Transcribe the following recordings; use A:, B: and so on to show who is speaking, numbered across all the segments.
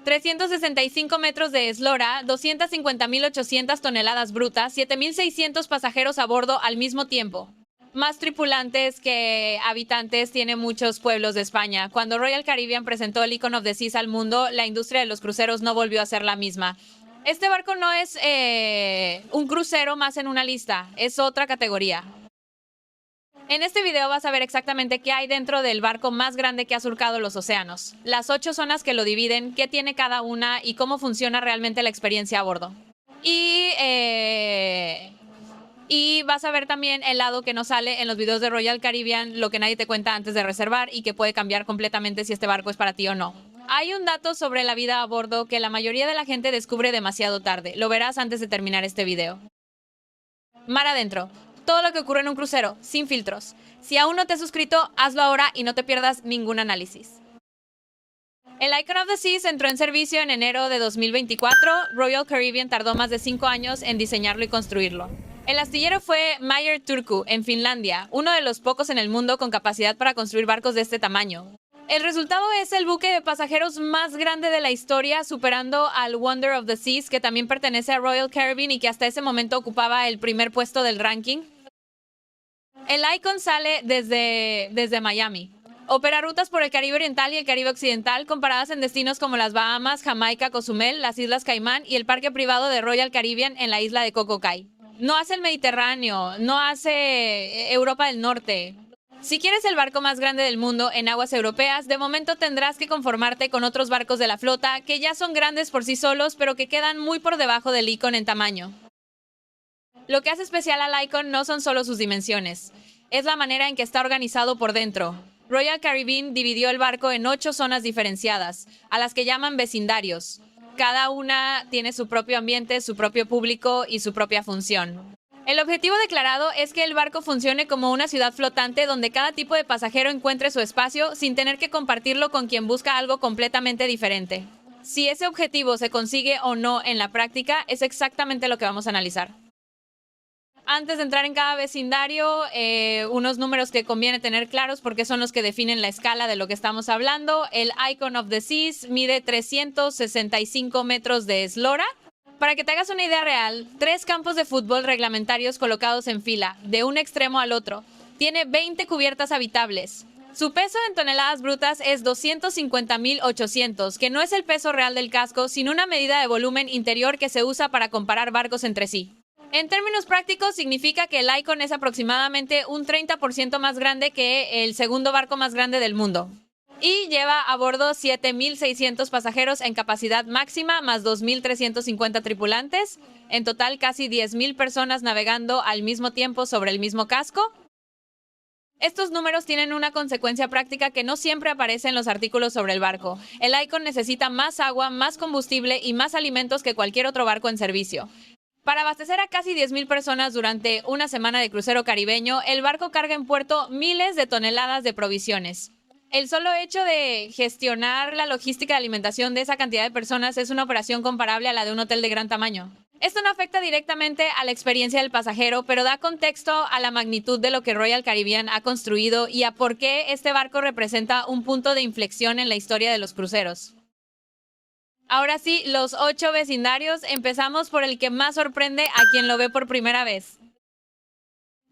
A: 365 metros de eslora, 250.800 toneladas brutas, 7.600 pasajeros a bordo al mismo tiempo. Más tripulantes que habitantes tiene muchos pueblos de España. Cuando Royal Caribbean presentó el Icon of the Seas al mundo, la industria de los cruceros no volvió a ser la misma. Este barco no es un crucero más en una lista, es otra categoría. En este video vas a ver exactamente qué hay dentro del barco más grande que ha surcado los océanos, las 8 zonas que lo dividen, qué tiene cada una y cómo funciona realmente la experiencia a bordo. Y vas a ver también el lado que no sale en los videos de Royal Caribbean, lo que nadie te cuenta antes de reservar y que puede cambiar completamente si este barco es para ti o no. Hay un dato sobre la vida a bordo que la mayoría de la gente descubre demasiado tarde. Lo verás antes de terminar este video. Mar adentro. Todo lo que ocurre en un crucero, sin filtros. Si aún no te has suscrito, hazlo ahora y no te pierdas ningún análisis. El Icon of the Seas entró en servicio en enero de 2024. Royal Caribbean tardó más de 5 años en diseñarlo y construirlo. El astillero fue Meyer Turku, en Finlandia, uno de los pocos en el mundo con capacidad para construir barcos de este tamaño. El resultado es el buque de pasajeros más grande de la historia, superando al Wonder of the Seas, que también pertenece a Royal Caribbean y que hasta ese momento ocupaba el primer puesto del ranking. El Icon sale desde Miami. Opera rutas por el Caribe Oriental y el Caribe Occidental, comparadas en destinos como las Bahamas, Jamaica, Cozumel, las Islas Caimán y el parque privado de Royal Caribbean en la isla de Cocos Keeling. No hace el Mediterráneo, no hace Europa del Norte. Si quieres el barco más grande del mundo en aguas europeas, de momento tendrás que conformarte con otros barcos de la flota que ya son grandes por sí solos, pero que quedan muy por debajo del Icon en tamaño. Lo que hace especial al Icon no son solo sus dimensiones, es la manera en que está organizado por dentro. Royal Caribbean dividió el barco en 8 zonas diferenciadas, a las que llaman vecindarios. Cada una tiene su propio ambiente, su propio público y su propia función. El objetivo declarado es que el barco funcione como una ciudad flotante donde cada tipo de pasajero encuentre su espacio sin tener que compartirlo con quien busca algo completamente diferente. Si ese objetivo se consigue o no en la práctica, es exactamente lo que vamos a analizar. Antes de entrar en cada vecindario, unos números que conviene tener claros porque son los que definen la escala de lo que estamos hablando. El Icon of the Seas mide 365 metros de eslora. Para que te hagas una idea real, 3 campos de fútbol reglamentarios colocados en fila, de un extremo al otro. Tiene 20 cubiertas habitables. Su peso en toneladas brutas es 250.800, que no es el peso real del casco, sino una medida de volumen interior que se usa para comparar barcos entre sí. En términos prácticos, significa que el Icon es aproximadamente un 30% más grande que el segundo barco más grande del mundo. Y lleva a bordo 7.600 pasajeros en capacidad máxima, más 2.350 tripulantes. En total, casi 10.000 personas navegando al mismo tiempo sobre el mismo casco. Estos números tienen una consecuencia práctica que no siempre aparece en los artículos sobre el barco. El Icon necesita más agua, más combustible y más alimentos que cualquier otro barco en servicio. Para abastecer a casi 10.000 personas durante una semana de crucero caribeño, el barco carga en puerto miles de toneladas de provisiones. El solo hecho de gestionar la logística de alimentación de esa cantidad de personas es una operación comparable a la de un hotel de gran tamaño. Esto no afecta directamente a la experiencia del pasajero, pero da contexto a la magnitud de lo que Royal Caribbean ha construido y a por qué este barco representa un punto de inflexión en la historia de los cruceros. Ahora sí, los 8 vecindarios. Empezamos por el que más sorprende a quien lo ve por primera vez.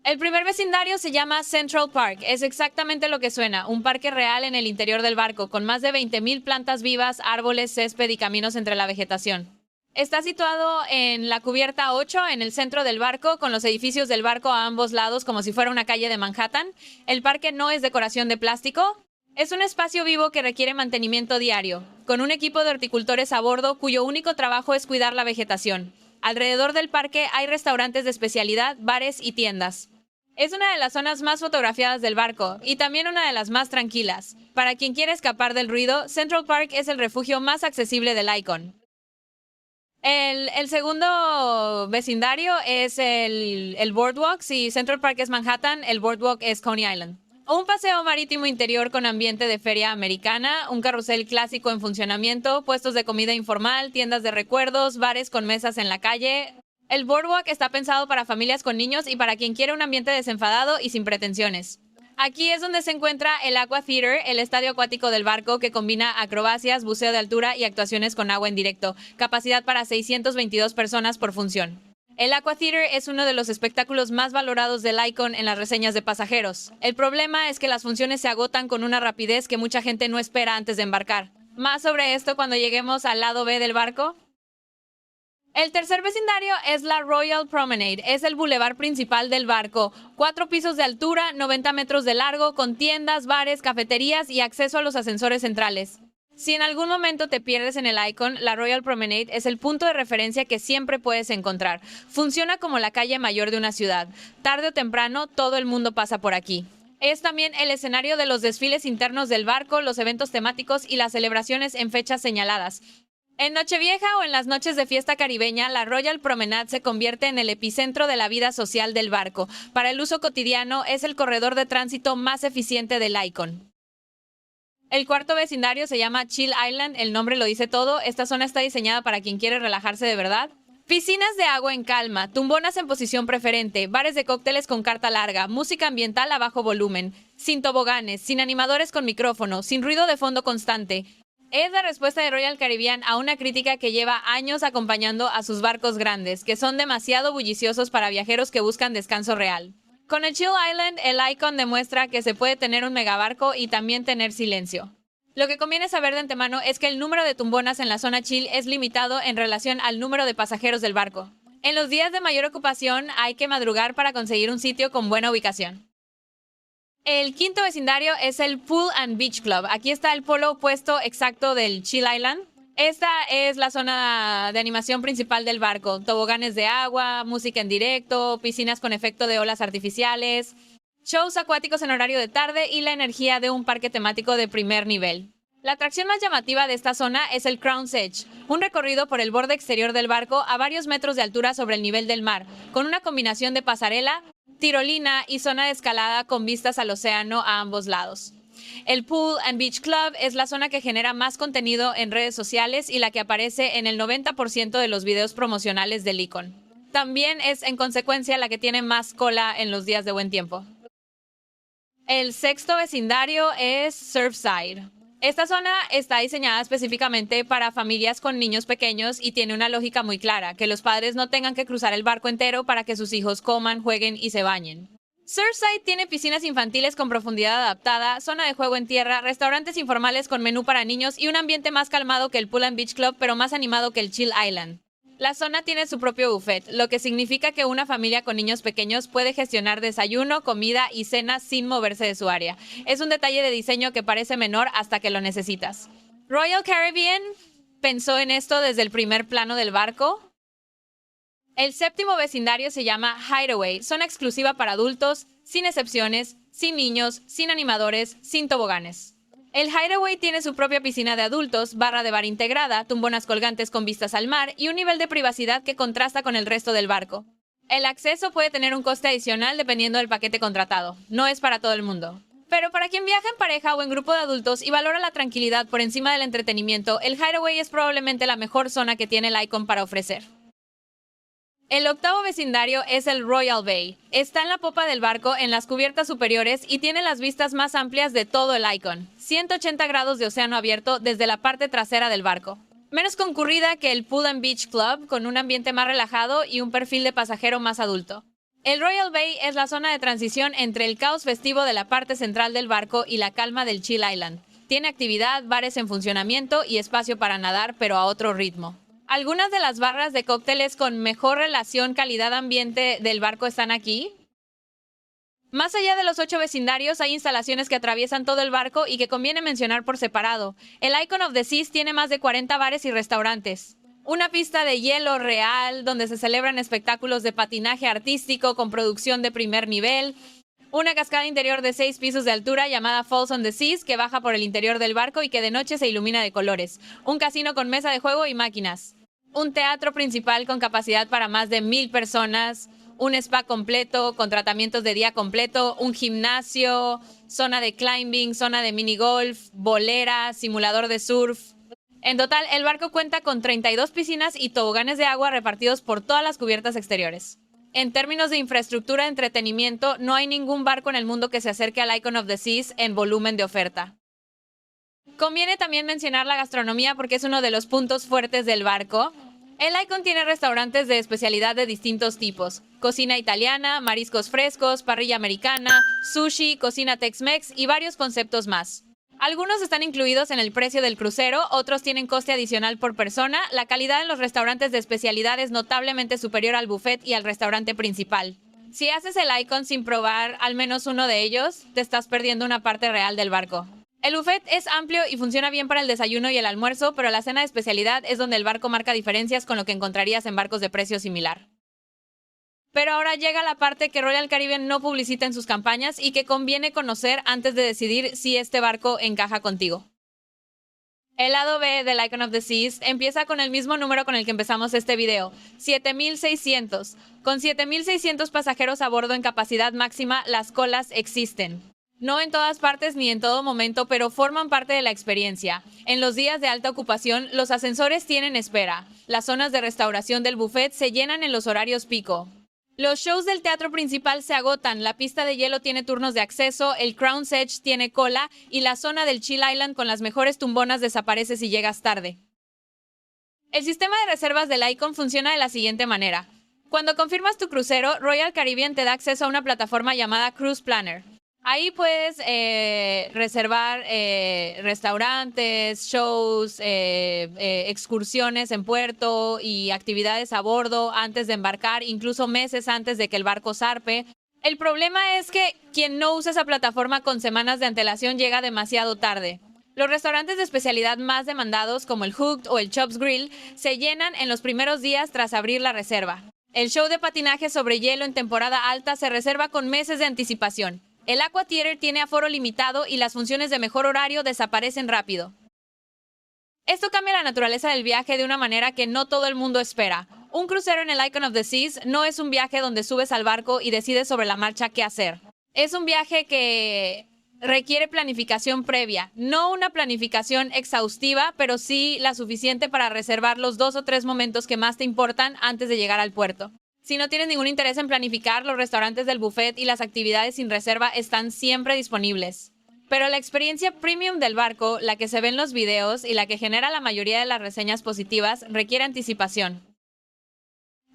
A: El primer vecindario se llama Central Park. Es exactamente lo que suena, un parque real en el interior del barco, con más de 20.000 plantas vivas, árboles, césped y caminos entre la vegetación. Está situado en la cubierta 8, en el centro del barco, con los edificios del barco a ambos lados, como si fuera una calle de Manhattan. El parque no es decoración de plástico. Es un espacio vivo que requiere mantenimiento diario, con un equipo de horticultores a bordo cuyo único trabajo es cuidar la vegetación. Alrededor del parque hay restaurantes de especialidad, bares y tiendas. Es una de las zonas más fotografiadas del barco y también una de las más tranquilas. Para quien quiere escapar del ruido, Central Park es el refugio más accesible del Icon. El segundo vecindario es el Boardwalk. Si Central Park es Manhattan, el Boardwalk es Coney Island. Un paseo marítimo interior con ambiente de feria americana, un carrusel clásico en funcionamiento, puestos de comida informal, tiendas de recuerdos, bares con mesas en la calle. El Boardwalk está pensado para familias con niños y para quien quiere un ambiente desenfadado y sin pretensiones. Aquí es donde se encuentra el Aqua Theater, el estadio acuático del barco que combina acrobacias, buceo de altura y actuaciones con agua en directo. Capacidad para 622 personas por función. El Aqua Theater es uno de los espectáculos más valorados del Icon en las reseñas de pasajeros. El problema es que las funciones se agotan con una rapidez que mucha gente no espera antes de embarcar. Más sobre esto cuando lleguemos al lado B del barco. El tercer vecindario es la Royal Promenade. Es el bulevar principal del barco. 4 pisos de altura, 90 metros de largo, con tiendas, bares, cafeterías y acceso a los ascensores centrales. Si en algún momento te pierdes en el Icon, la Royal Promenade es el punto de referencia que siempre puedes encontrar. Funciona como la calle mayor de una ciudad. Tarde o temprano, todo el mundo pasa por aquí. Es también el escenario de los desfiles internos del barco, los eventos temáticos y las celebraciones en fechas señaladas. En Nochevieja o en las noches de fiesta caribeña, la Royal Promenade se convierte en el epicentro de la vida social del barco. Para el uso cotidiano, es el corredor de tránsito más eficiente del Icon. El cuarto vecindario se llama Chill Island, el nombre lo dice todo. Esta zona está diseñada para quien quiere relajarse de verdad. Piscinas de agua en calma, tumbonas en posición preferente, bares de cócteles con carta larga, música ambiental a bajo volumen, sin toboganes, sin animadores con micrófono, sin ruido de fondo constante. Es la respuesta de Royal Caribbean a una crítica que lleva años acompañando a sus barcos grandes, que son demasiado bulliciosos para viajeros que buscan descanso real. Con el Chill Island, el Icon demuestra que se puede tener un megabarco y también tener silencio. Lo que conviene saber de antemano es que el número de tumbonas en la zona chill es limitado en relación al número de pasajeros del barco. En los días de mayor ocupación hay que madrugar para conseguir un sitio con buena ubicación. El quinto vecindario es el Pool and Beach Club. Aquí está el polo opuesto exacto del Chill Island. Esta es la zona de animación principal del barco. Toboganes de agua, música en directo, piscinas con efecto de olas artificiales, shows acuáticos en horario de tarde y la energía de un parque temático de primer nivel. La atracción más llamativa de esta zona es el Crown's Edge, un recorrido por el borde exterior del barco a varios metros de altura sobre el nivel del mar, con una combinación de pasarela, tirolina y zona de escalada con vistas al océano a ambos lados. El Pool and Beach Club es la zona que genera más contenido en redes sociales y la que aparece en el 90% de los videos promocionales del Icon. También es, en consecuencia, la que tiene más cola en los días de buen tiempo. El sexto vecindario es Surfside. Esta zona está diseñada específicamente para familias con niños pequeños y tiene una lógica muy clara, que los padres no tengan que cruzar el barco entero para que sus hijos coman, jueguen y se bañen. Surfside tiene piscinas infantiles con profundidad adaptada, zona de juego en tierra, restaurantes informales con menú para niños y un ambiente más calmado que el Pool and Beach Club, pero más animado que el Chill Island. La zona tiene su propio buffet, lo que significa que una familia con niños pequeños puede gestionar desayuno, comida y cena sin moverse de su área. Es un detalle de diseño que parece menor hasta que lo necesitas. Royal Caribbean pensó en esto desde el primer plano del barco. El séptimo vecindario se llama Hideaway, zona exclusiva para adultos, sin excepciones, sin niños, sin animadores, sin toboganes. El Hideaway tiene su propia piscina de adultos, barra de bar integrada, tumbonas colgantes con vistas al mar y un nivel de privacidad que contrasta con el resto del barco. El acceso puede tener un coste adicional dependiendo del paquete contratado. No es para todo el mundo. Pero para quien viaja en pareja o en grupo de adultos y valora la tranquilidad por encima del entretenimiento, el Hideaway es probablemente la mejor zona que tiene el Icon para ofrecer. El octavo vecindario es el Royal Bay. Está en la popa del barco en las cubiertas superiores y tiene las vistas más amplias de todo el Icon. 180 grados de océano abierto desde la parte trasera del barco. Menos concurrida que el Pool and Beach Club, con un ambiente más relajado y un perfil de pasajero más adulto. El Royal Bay es la zona de transición entre el caos festivo de la parte central del barco y la calma del Chill Island. Tiene actividad, bares en funcionamiento y espacio para nadar, pero a otro ritmo. Algunas de las barras de cócteles con mejor relación calidad-ambiente del barco están aquí. Más allá de los 8 vecindarios, hay instalaciones que atraviesan todo el barco y que conviene mencionar por separado. El Icon of the Seas tiene más de 40 bares y restaurantes. Una pista de hielo real, donde se celebran espectáculos de patinaje artístico con producción de primer nivel. Una cascada interior de 6 pisos de altura llamada Falls on the Seas, que baja por el interior del barco y que de noche se ilumina de colores. Un casino con mesa de juego y máquinas. Un teatro principal con capacidad para más de 1000 personas. Un spa completo con tratamientos de día completo. Un gimnasio, zona de climbing, zona de mini golf, bolera, simulador de surf. En total, el barco cuenta con 32 piscinas y toboganes de agua repartidos por todas las cubiertas exteriores. En términos de infraestructura de entretenimiento, no hay ningún barco en el mundo que se acerque al Icon of the Seas en volumen de oferta. Conviene también mencionar la gastronomía porque es uno de los puntos fuertes del barco. El Icon tiene restaurantes de especialidad de distintos tipos: cocina italiana, mariscos frescos, parrilla americana, sushi, cocina Tex-Mex y varios conceptos más. Algunos están incluidos en el precio del crucero, otros tienen coste adicional por persona. La calidad en los restaurantes de especialidad es notablemente superior al buffet y al restaurante principal. Si haces el Icon sin probar al menos uno de ellos, te estás perdiendo una parte real del barco. El buffet es amplio y funciona bien para el desayuno y el almuerzo, pero la cena de especialidad es donde el barco marca diferencias con lo que encontrarías en barcos de precio similar. Pero ahora llega la parte que Royal Caribbean no publicita en sus campañas y que conviene conocer antes de decidir si este barco encaja contigo. El lado B del Icon of the Seas empieza con el mismo número con el que empezamos este video, 7,600. Con 7,600 pasajeros a bordo en capacidad máxima, las colas existen. No en todas partes ni en todo momento, pero forman parte de la experiencia. En los días de alta ocupación, los ascensores tienen espera. Las zonas de restauración del buffet se llenan en los horarios pico. Los shows del teatro principal se agotan, la pista de hielo tiene turnos de acceso, el Crown's Edge tiene cola y la zona del Chill Island con las mejores tumbonas desaparece si llegas tarde. El sistema de reservas del Icon funciona de la siguiente manera. Cuando confirmas tu crucero, Royal Caribbean te da acceso a una plataforma llamada Cruise Planner. Ahí puedes reservar restaurantes, shows, excursiones en puerto y actividades a bordo antes de embarcar, incluso meses antes de que el barco zarpe. El problema es que quien no usa esa plataforma con semanas de antelación llega demasiado tarde. Los restaurantes de especialidad más demandados, como el Hooked o el Chops Grill, se llenan en los primeros días tras abrir la reserva. El show de patinaje sobre hielo en temporada alta se reserva con meses de anticipación. El Aqua Theater tiene aforo limitado y las funciones de mejor horario desaparecen rápido. Esto cambia la naturaleza del viaje de una manera que no todo el mundo espera. Un crucero en el Icon of the Seas no es un viaje donde subes al barco y decides sobre la marcha qué hacer. Es un viaje que requiere planificación previa, no una planificación exhaustiva, pero sí la suficiente para reservar los 2 o 3 momentos que más te importan antes de llegar al puerto. Si no tienes ningún interés en planificar, los restaurantes del buffet y las actividades sin reserva están siempre disponibles. Pero la experiencia premium del barco, la que se ve en los videos y la que genera la mayoría de las reseñas positivas, requiere anticipación.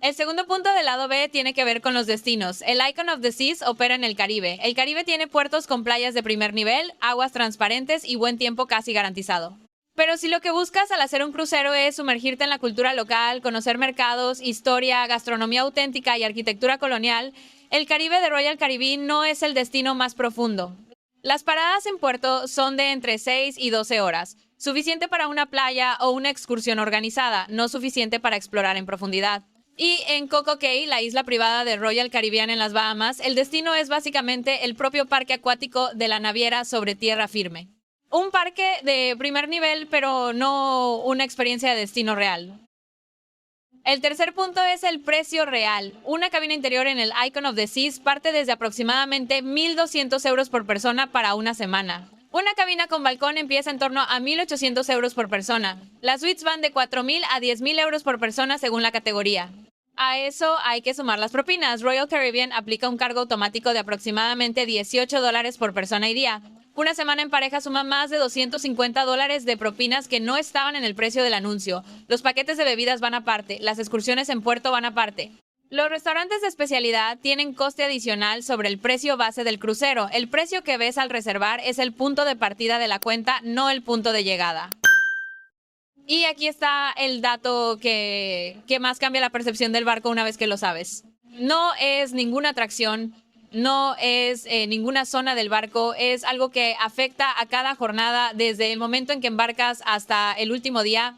A: El segundo punto del lado B tiene que ver con los destinos. El Icon of the Seas opera en el Caribe. El Caribe tiene puertos con playas de primer nivel, aguas transparentes y buen tiempo casi garantizado. Pero si lo que buscas al hacer un crucero es sumergirte en la cultura local, conocer mercados, historia, gastronomía auténtica y arquitectura colonial, el Caribe de Royal Caribbean no es el destino más profundo. Las paradas en puerto son de entre 6 y 12 horas, suficiente para una playa o una excursión organizada, no suficiente para explorar en profundidad. Y en Coco Cay, la isla privada de Royal Caribbean en las Bahamas, el destino es básicamente el propio parque acuático de la naviera sobre tierra firme. Un parque de primer nivel, pero no una experiencia de destino real. El tercer punto es el precio real. Una cabina interior en el Icon of the Seas parte desde aproximadamente 1,200 euros por persona para una semana. Una cabina con balcón empieza en torno a 1,800 euros por persona. Las suites van de 4,000 a 10,000 euros por persona según la categoría. A eso hay que sumar las propinas. Royal Caribbean aplica un cargo automático de aproximadamente $18 por persona y día. Una semana en pareja suma más de $250 de propinas que no estaban en el precio del anuncio. Los paquetes de bebidas van aparte, las excursiones en puerto van aparte. Los restaurantes de especialidad tienen coste adicional sobre el precio base del crucero. El precio que ves al reservar es el punto de partida de la cuenta, no el punto de llegada. Y aquí está el dato que más cambia la percepción del barco una vez que lo sabes. No es ninguna atracción, no es ninguna zona del barco, es algo que afecta a cada jornada desde el momento en que embarcas hasta el último día.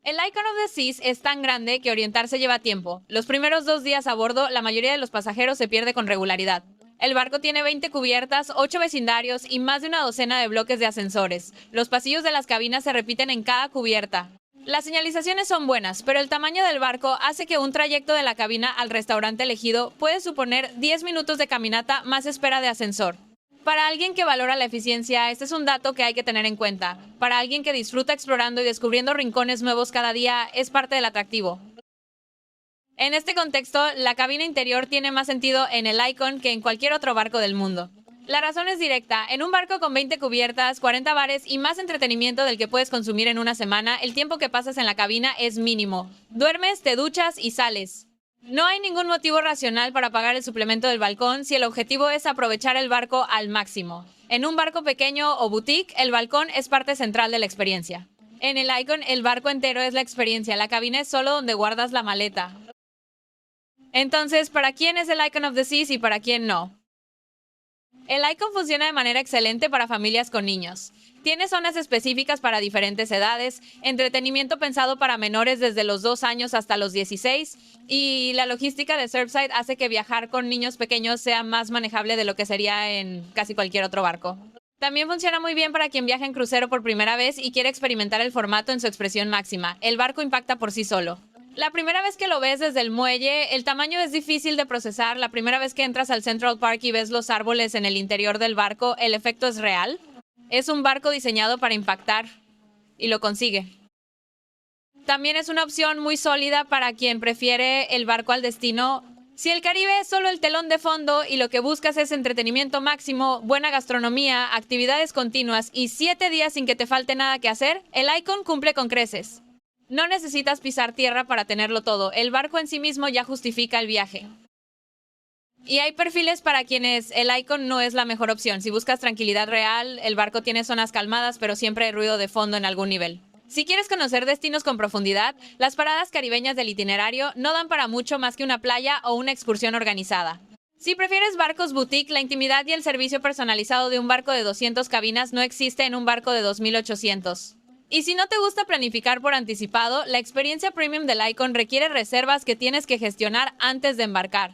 A: El Icon of the Seas es tan grande que orientarse lleva tiempo. Los primeros 2 días a bordo, la mayoría de los pasajeros se pierde con regularidad. El barco tiene 20 cubiertas, 8 vecindarios y más de una docena de bloques de ascensores. Los pasillos de las cabinas se repiten en cada cubierta. Las señalizaciones son buenas, pero el tamaño del barco hace que un trayecto de la cabina al restaurante elegido puede suponer 10 minutos de caminata más espera de ascensor. Para alguien que valora la eficiencia, este es un dato que hay que tener en cuenta. Para alguien que disfruta explorando y descubriendo rincones nuevos cada día, es parte del atractivo. En este contexto, la cabina interior tiene más sentido en el Icon que en cualquier otro barco del mundo. La razón es directa. En un barco con 20 cubiertas, 40 bares y más entretenimiento del que puedes consumir en una semana, el tiempo que pasas en la cabina es mínimo. Duermes, te duchas y sales. No hay ningún motivo racional para pagar el suplemento del balcón si el objetivo es aprovechar el barco al máximo. En un barco pequeño o boutique, el balcón es parte central de la experiencia. En el Icon, el barco entero es la experiencia, la cabina es solo donde guardas la maleta. Entonces, ¿para quién es el Icon of the Seas y para quién no? El Icon funciona de manera excelente para familias con niños. Tiene zonas específicas para diferentes edades, entretenimiento pensado para menores desde los 2 años hasta los 16, y la logística de Surfside hace que viajar con niños pequeños sea más manejable de lo que sería en casi cualquier otro barco. También funciona muy bien para quien viaja en crucero por primera vez y quiere experimentar el formato en su expresión máxima. El barco impacta por sí solo. La primera vez que lo ves desde el muelle, el tamaño es difícil de procesar. La primera vez que entras al Central Park y ves los árboles en el interior del barco, el efecto es real. Es un barco diseñado para impactar y lo consigue. También es una opción muy sólida para quien prefiere el barco al destino. Si el Caribe es solo el telón de fondo y lo que buscas es entretenimiento máximo, buena gastronomía, actividades continuas y 7 días sin que te falte nada que hacer, el Icon cumple con creces. No necesitas pisar tierra para tenerlo todo. El barco en sí mismo ya justifica el viaje. Y hay perfiles para quienes el Icon no es la mejor opción. Si buscas tranquilidad real, el barco tiene zonas calmadas, pero siempre hay ruido de fondo en algún nivel. Si quieres conocer destinos con profundidad, las paradas caribeñas del itinerario no dan para mucho más que una playa o una excursión organizada. Si prefieres barcos boutique, la intimidad y el servicio personalizado de un barco de 200 cabinas no existe en un barco de 2800. Y si no te gusta planificar por anticipado, la experiencia premium del Icon requiere reservas que tienes que gestionar antes de embarcar.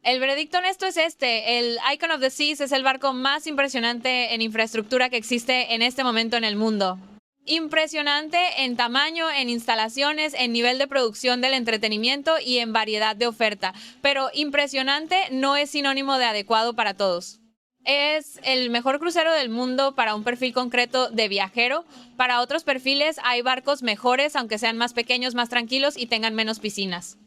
A: El veredicto honesto es este: el Icon of the Seas es el barco más impresionante en infraestructura que existe en este momento en el mundo. Impresionante en tamaño, en instalaciones, en nivel de producción del entretenimiento y en variedad de oferta. Pero impresionante no es sinónimo de adecuado para todos. Es el mejor crucero del mundo para un perfil concreto de viajero. Para otros perfiles hay barcos mejores, aunque sean más pequeños, más tranquilos y tengan menos piscinas.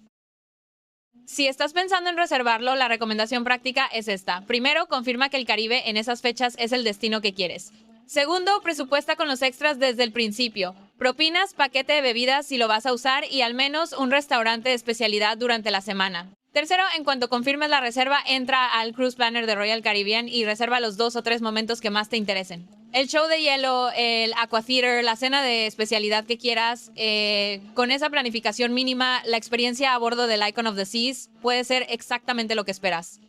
A: Si estás pensando en reservarlo, la recomendación práctica es esta. Primero, confirma que el Caribe en esas fechas es el destino que quieres. Segundo, presupuesta con los extras desde el principio. Propinas, paquete de bebidas si lo vas a usar y al menos un restaurante de especialidad durante la semana. Tercero, en cuanto confirmes la reserva, entra al Cruise Planner de Royal Caribbean y reserva los 2 o 3 momentos que más te interesen. El show de hielo, el aqua theater, la cena de especialidad que quieras, con esa planificación mínima, la experiencia a bordo del Icon of the Seas puede ser exactamente lo que esperas.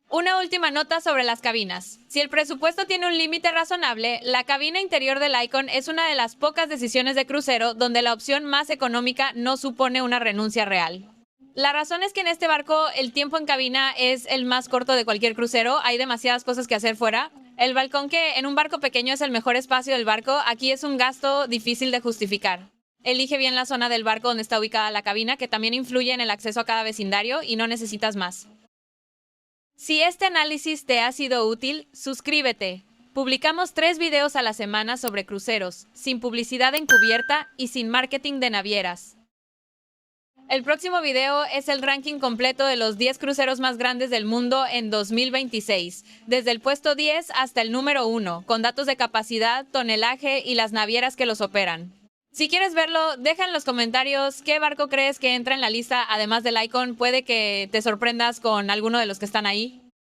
A: Una última nota sobre las cabinas. Si el presupuesto tiene un límite razonable, la cabina interior del Icon es una de las pocas decisiones de crucero donde la opción más económica no supone una renuncia real. La razón es que en este barco el tiempo en cabina es el más corto de cualquier crucero, hay demasiadas cosas que hacer fuera. El balcón, que en un barco pequeño es el mejor espacio del barco, aquí es un gasto difícil de justificar. Elige bien la zona del barco donde está ubicada la cabina, que también influye en el acceso a cada vecindario, y no necesitas más. Si este análisis te ha sido útil, suscríbete. Publicamos 3 videos a la semana sobre cruceros, sin publicidad encubierta y sin marketing de navieras. El próximo video es el ranking completo de los 10 cruceros más grandes del mundo en 2026, desde el puesto 10 hasta el número 1, con datos de capacidad, tonelaje y las navieras que los operan. Si quieres verlo, deja en los comentarios qué barco crees que entra en la lista, además del Icon. Puede que te sorprendas con alguno de los que están ahí.